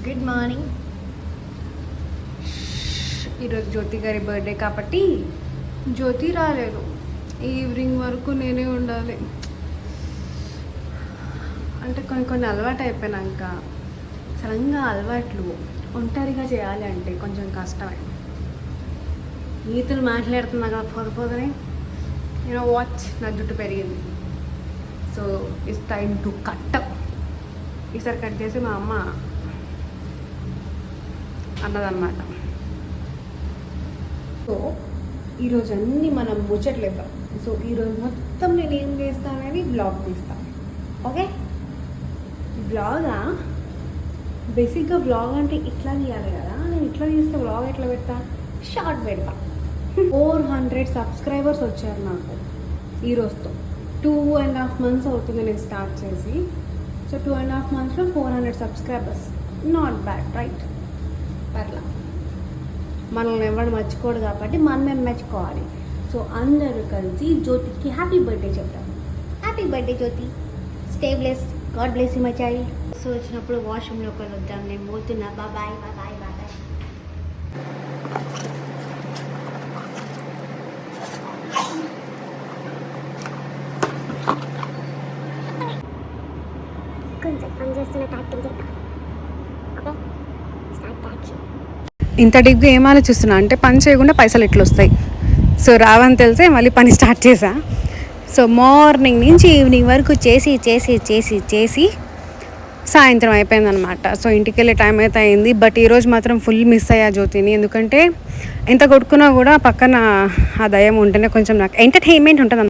Good morning. ఈరోజు జ్యోతి గారి birthday కాబట్టి జ్యోతి రాలేదు. ఈవినింగ్ వరకు నేనే ఉండాలి. అంటే కొన్ని అలవాటు అయిపోయినాక సడన్గా అలవాట్లు ఒంటరిగా చేయాలి అంటే కొంచెం కష్టమే. నీతులు మాట్లాడుతున్నా కదా పోదని వాచ్ నా జుట్టు పెరిగింది. So it's time to cut. ఈసారి కట్ చేసి మా అమ్మ అన్నదన్నమాట. సో ఈరోజు అన్నీ మనం ముచ్చట్లేద్దాం. సో ఈరోజు మొత్తం నేను ఏం చేస్తానని బ్లాగ్ తీస్తాను. ఓకే, బ్లాగా బేసిక్గా బ్లాగ్ అంటే ఇట్లా తీయాలి కదా. నేను ఇట్లా తీస్తే బ్లాగ్ ఎట్లా పెడతా, షార్ట్ పెడతా. 400 సబ్స్క్రైబర్స్ వచ్చారు నాకు ఈరోజుతో. 2.5 months అవుతుంది నేను స్టార్ట్ చేసి. So 2.5 monthsలో 400 subscribers. Not bad, right? పర్లా, మనల్ని ఎవరు మర్చిపోడు కాబట్టి మనం మెచ్చుకోవాలి. సో అందరూ కలిసి జ్యోతికి హ్యాపీ బర్త్డే చెప్తాం. Happy birthday Jyothi, stay blessed, God bless you my child. So వచ్చినప్పుడు వాష్రూమ్లోకి వద్దాం. నేను పోతున్నా. Bye bye bye bye bye. కొంచెం పని చేస్తున్న యాక్టింగ్ చేద్దాం. Okay, start action. ఇంత డిగ్గా ఏం ఆలోచిస్తున్నా అంటే పని చేయకుండా పైసలు ఎట్లా వస్తాయి. సో రావని తెలిసే మళ్ళీ పని స్టార్ట్ చేశా. సో మార్నింగ్ నుంచి ఈవినింగ్ వరకు చేసి చేసి చేసి చేసి సాయంత్రం అయిపోయిందనమాట. సో ఇంటికి వెళ్ళే టైం అయితే అయింది. బట్ ఈరోజు మాత్రం ఫుల్ మిస్ అయ్యా జ్యోతిని. ఎందుకంటే ఎంత కొట్టుకున్నా కూడా పక్కన ఆ దయ్యం ఉంటేనే కొంచెం నాకు ఎంటర్టైన్మెంట్ ఉంటుంది.